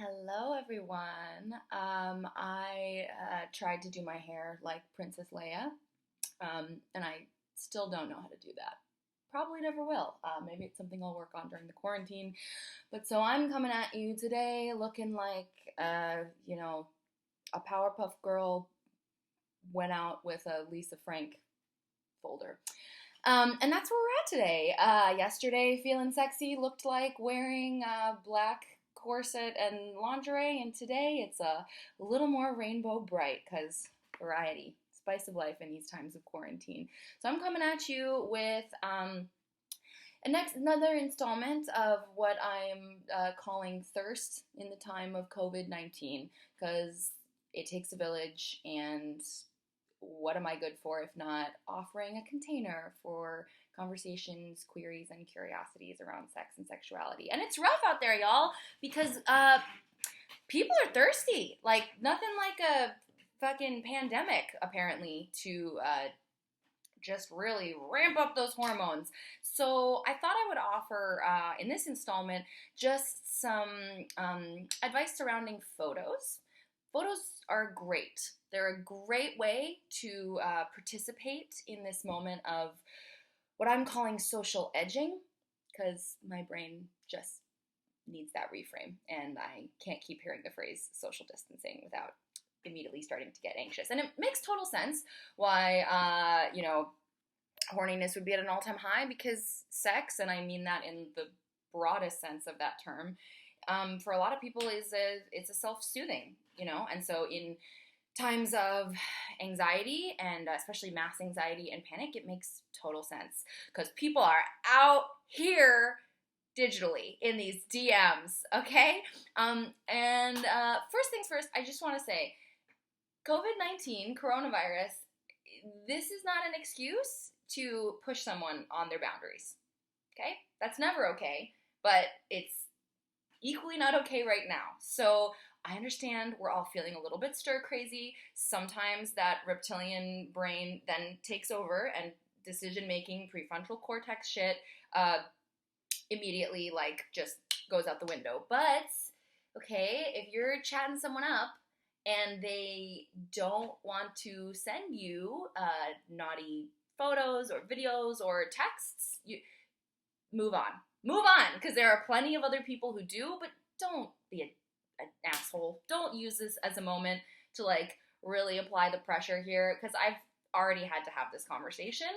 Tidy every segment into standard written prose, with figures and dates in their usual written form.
Hello, everyone. I tried to do my hair like Princess Leia, and I still don't know how to do that. Probably never will. Maybe it's something I'll work on during the quarantine. But so I'm coming at you today looking like, a Powerpuff Girl went out with a Lisa Frank folder. And that's where we're at today. Yesterday, feeling sexy looked like wearing a black corset and lingerie, and today it's a little more rainbow bright because variety, spice of life in these times of quarantine. So I'm coming at you with another installment of what I'm calling thirst in the time of COVID-19, because it takes a village, and what am I good for if not offering a container for conversations, queries, and curiosities around sex and sexuality? And it's rough out there, y'all, because people are thirsty. Like, nothing like a fucking pandemic, apparently, to just really ramp up those hormones. So I thought I would offer in this installment just some advice surrounding photos. Photos are great. They're a great way to participate in this moment of what I'm calling social edging, because my brain just needs that reframe, and I can't keep hearing the phrase social distancing without immediately starting to get anxious. And it makes total sense why, horniness would be at an all-time high, because sex, and I mean that in the broadest sense of that term, for a lot of people it's a self-soothing, and so in times of anxiety, and especially mass anxiety and panic, it makes total sense, because people are out here digitally in these DMs, okay? And first things first, I just want to say, COVID-19, coronavirus, this is not an excuse to push someone on their boundaries, okay? That's never okay, but it's equally not okay right now. So I understand we're all feeling a little bit stir crazy. Sometimes that reptilian brain then takes over, and decision making, prefrontal cortex shit immediately just goes out the window. But okay, if you're chatting someone up and they don't want to send you naughty photos or videos or texts, you move on. Move on, because there are plenty of other people who do, but don't be an asshole. Don't use this as a moment to really apply the pressure here, because I've already had to have this conversation.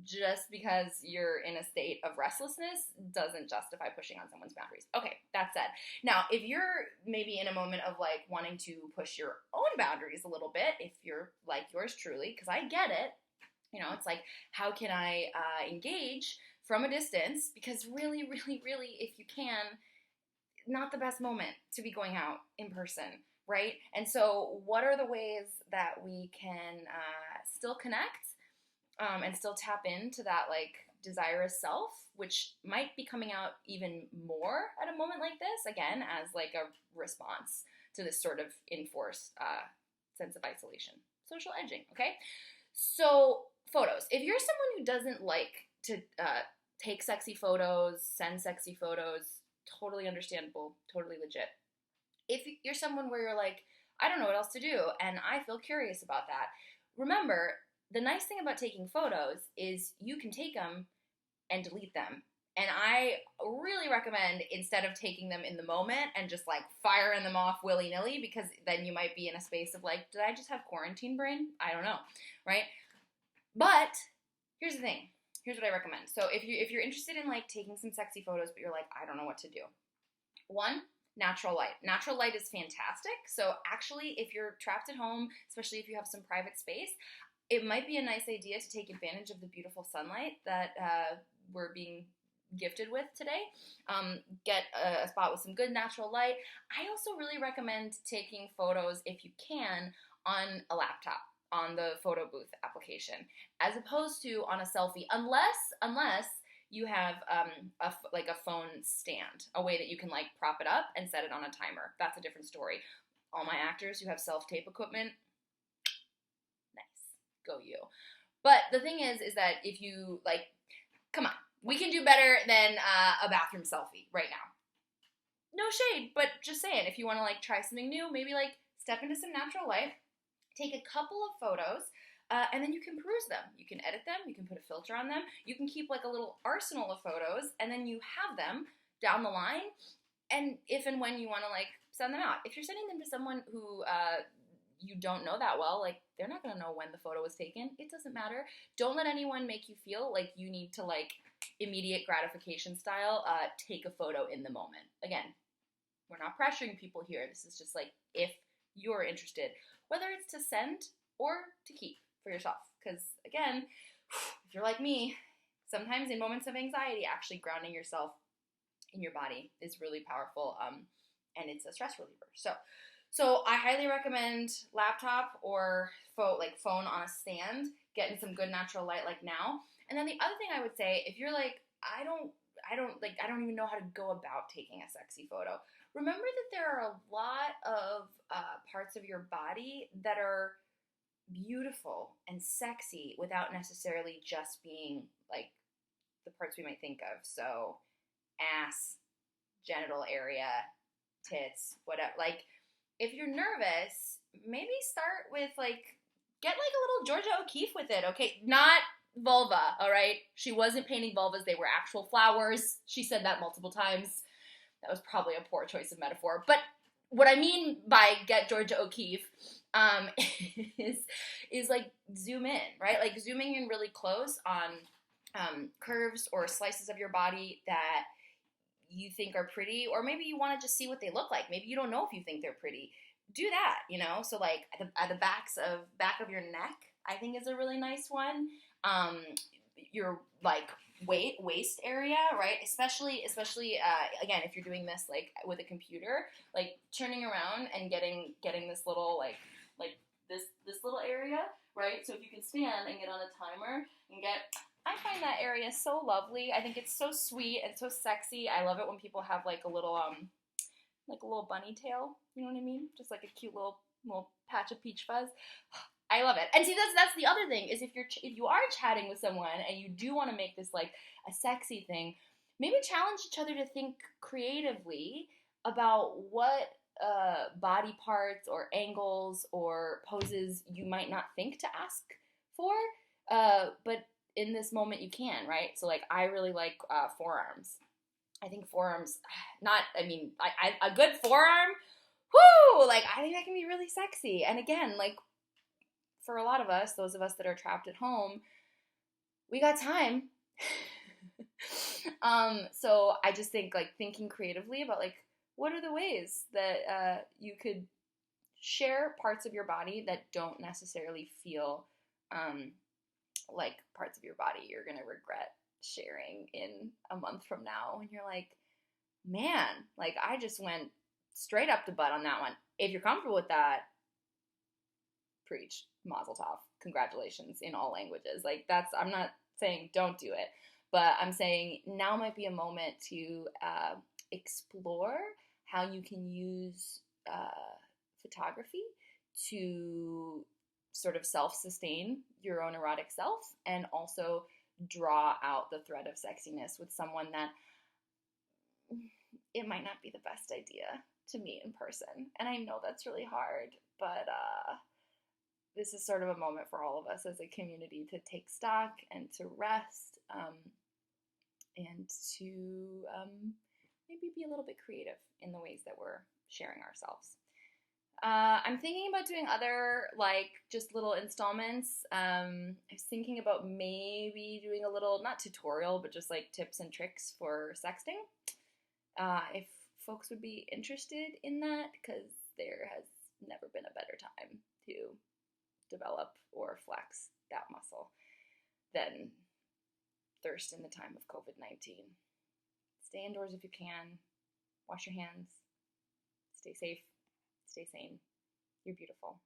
Just because you're in a state of restlessness doesn't justify pushing on someone's boundaries. Okay, that said, now if you're maybe in a moment of wanting to push your own boundaries a little bit, if you're like yours truly, because I get it, it's like, how can I engage from a distance? Because really, really, really, if you can, not the best moment to be going out in person, right? And so what are the ways that we can still connect and still tap into that desirous self, which might be coming out even more at a moment like this, again, as a response to this sort of enforced sense of isolation. Social edging, okay? So photos. If you're someone who doesn't like to take sexy photos, send sexy photos, totally understandable, totally legit. If you're someone where you're like, I don't know what else to do, and I feel curious about that, remember, the nice thing about taking photos is you can take them and delete them. And I really recommend, instead of taking them in the moment and just firing them off willy-nilly, because then you might be in a space of did I just have quarantine brain? I don't know, right? But here's the thing. Here's what I recommend. So if you're interested in taking some sexy photos, but you're I don't know what to do. One, natural light. Natural light is fantastic. So actually, if you're trapped at home, especially if you have some private space, it might be a nice idea to take advantage of the beautiful sunlight that we're being gifted with today. Get a spot with some good natural light. I also really recommend taking photos, if you can, on a laptop, on the photo booth application, as opposed to on a selfie, unless you have a phone stand, a way that you can prop it up and set it on a timer. That's a different story. All my actors who have self-tape equipment, nice, go you. But the thing is that if you come on, we can do better than a bathroom selfie right now. no shade, but just saying, if you want to like try something new, maybe like step into some natural light, take a couple of photos, and then you can peruse them. You can edit them. You can put a filter on them. You can keep like a little arsenal of photos, and then you have them down the line. And if and when you want to like send them out, if you're sending them to someone who you don't know that well, like they're not gonna know when the photo was taken. It doesn't matter. Don't let anyone make you feel like you need to like immediate gratification style take a photo in the moment. Again, we're not pressuring people here. This is just like if you're interested, whether it's to send or to keep for yourself. Because again, if you're like me, sometimes in moments of anxiety, actually grounding yourself in your body is really powerful, and it's a stress reliever. So I highly recommend laptop or phone on a stand, getting some good natural light like now. And then the other thing I would say, if you're like, I don't even know how to go about taking a sexy photo. Remember that there are a lot of parts of your body that are beautiful and sexy without necessarily just being like the parts we might think of. So ass, genital area, tits, whatever. Like, if you're nervous, maybe start with like, get like a little Georgia O'Keeffe with it, okay? Not vulva, all right? She wasn't painting vulvas, they were actual flowers. She said that multiple times. That was probably a poor choice of metaphor. But what I mean by get Georgia O'Keeffe is like zoom in, right? Like zooming in really close on curves or slices of your body that you think are pretty, or maybe you want to just see what they look like. Maybe you don't know if you think they're pretty. Do that, you know? So like at the back of your neck, I think is a really nice one. Your like waist area, right? Especially again, if you're doing this like with a computer, like turning around and getting this little like this little area, right? So if you can stand and get on a timer and get, I find that area so lovely. I think it's so sweet and so sexy. I love it when people have like a little bunny tail. You know what I mean? Just like a cute little patch of peach fuzz. I love it. And see, that's the other thing is if you are chatting with someone and you do want to make this like a sexy thing, maybe challenge each other to think creatively about what body parts or angles or poses you might not think to ask for, but in this moment you can, right? So like I really like forearms. I think forearms, a good forearm, whoo, like I think that can be really sexy. And again, like for a lot of us, those of us that are trapped at home, we got time. So I just think like thinking creatively about like what are the ways that you could share parts of your body that don't necessarily feel like parts of your body you're gonna regret sharing in a month from now, and you're like, man, like I just went straight up the butt on that one. If you're comfortable with that, preach, mazel tov, congratulations in all languages. Like I'm not saying don't do it, but I'm saying now might be a moment to explore how you can use photography to sort of self-sustain your own erotic self and also draw out the thread of sexiness with someone that it might not be the best idea to meet in person. And I know that's really hard, but this is sort of a moment for all of us as a community to take stock and to rest, and to maybe be a little bit creative in the ways that we're sharing ourselves. I'm thinking about doing other, like, just little installments. I was thinking about maybe doing a little, not tutorial, but just, like, tips and tricks for sexting. If folks would be interested in that, because there has never been a better time to develop or flex that muscle than thirst in the time of COVID-19. Stay indoors if you can. Wash your hands. Stay safe. Stay sane. You're beautiful.